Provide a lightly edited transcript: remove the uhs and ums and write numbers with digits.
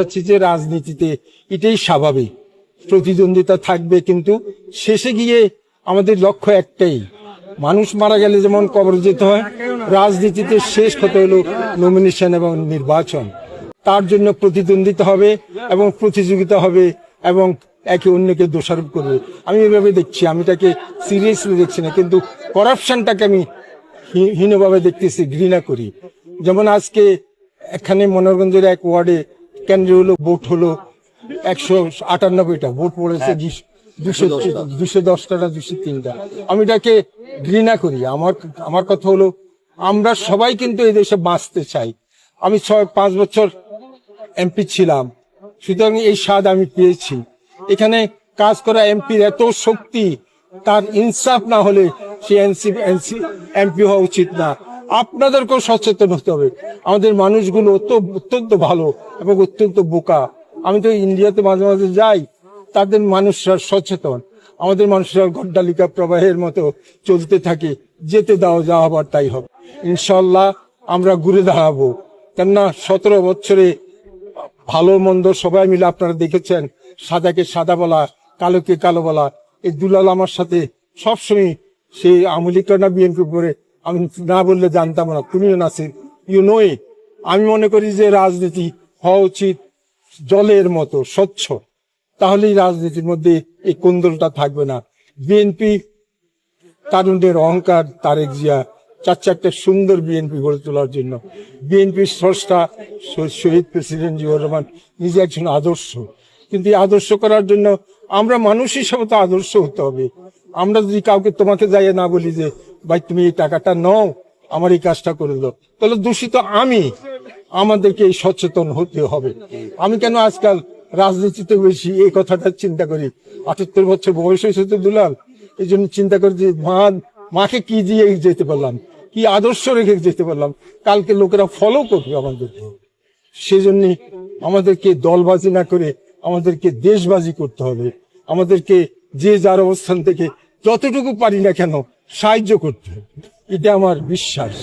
হচ্ছে যে রাজনীতিতে এটাই স্বাভাবিক, প্রতিদ্বন্দ্বিতা থাকবে, কিন্তু শেষে গিয়ে আমাদের লক্ষ্য একটাই, মানুষ মারা গেলে যেমন কবর যেতে হয়, রাজনীতিতে শেষ হতে হলো নমিনেশন এবং নির্বাচন। তার জন্য প্রতিদ্বন্দ্বিতা হবে এবং প্রতিযোগিতা হবে এবং একে অন্যকে দোষারোপ করবে। আমি এভাবে দেখছি, আমি তাকে সিরিয়াসলি দেখছি না, কিন্তু করাপশনটাকে আমি হীনভাবে দেখতেছি, ঘৃণা করি। যেমন আজকে এখানে মনোরগঞ্জের এক ওয়ার্ডে কেন্দ্রে হলো ভোট হলো 198টা, ভোট পড়েছে 210টা না 203টা। আমি এটাকে ঘৃণা করি। আমার কথা হলো, আমরা সবাই কিন্তু এই দেশে বাঁচতে চাই। আমি 5 বছর এমপি ছিলাম, সুতরাং এই স্বাদ আমি পেয়েছি। এখানে কাজ করা এমপির এত শক্তি, তার ইনসাফ না হলে সে এমপি হওয়া উচিত না। আপনাদেরকেও সচেতন হতে হবে। আমাদের মানুষগুলো অত্যন্ত ভালো এবং অত্যন্ত বোকা। আমি তো ইন্ডিয়াতে মাঝে মাঝে যাই, তাদের মানুষরা সচেতন। আমাদের মানুষরা গড্ডালিকা প্রবাহের মতো চলতে থাকে, যেতে দাও, যা হবার তাই হবে। ইনশাল্লাহ আমরা ঘুরে দাঁড়াবো। কেননা 17 বছরে ভালো মন্দ সবাই মিলে আপনারা দেখেছেন, সাদাকে সাদা বলা, কালোকে কালো বলা। এই দুলাল আমার সাথে সবসময় সেই আমলি না বিএনপি করে, আমি না বললে জানতাম না, তুমিও নাসির, ইউ নো ইট। আমি মনে করি যে রাজনীতি হওয়া উচিত জলের মতো স্বচ্ছ, তাহলেই রাজনীতির মধ্যে এই কোন্দলটা থাকবে না। বিএনপি তারুণদের অহংকার, তারেক জিয়া চাচ্ছে একটা সুন্দর বিএনপি গড়ে তোলার জন্য। বিএনপির স্রষ্টা শহীদ প্রেসিডেন্ট জিয়াউর রহমান নিজে একজন আদর্শ, কিন্তু এই আদর্শ করার জন্য আমরা মানুষ হিসাবে তো আদর্শ হতে হবে। আমরা যদি কাউকে তোমাকে যাইয়ে না বলি যে ভাই তুমি এই টাকাটা নাও, আমার এই কাজটা করে দাও, তাহলে দূষিত আমি। আমাদেরকে এই সচেতন হতে হবে। আমি কেন আজকাল রাজনীতিতে বেশি এই কথাটা চিন্তা করি, 78 বছর বয়স হয়েছে তো দুলাল, এই জন্য চিন্তা করি যে মাকে কি দিয়ে যেতে পারলাম, কি আদর্শ রেখে যেতে পারলাম, কালকে লোকেরা ফলো করবে আমাদেরকে। সেজন্য আমাদেরকে দলবাজি না করে আমাদেরকে দেশবাজি করতে হবে। আমাদেরকে যে যার অবস্থান থেকে যতটুকু পারি না কেন সাহায্য করতে হবে, এটা আমার বিশ্বাস।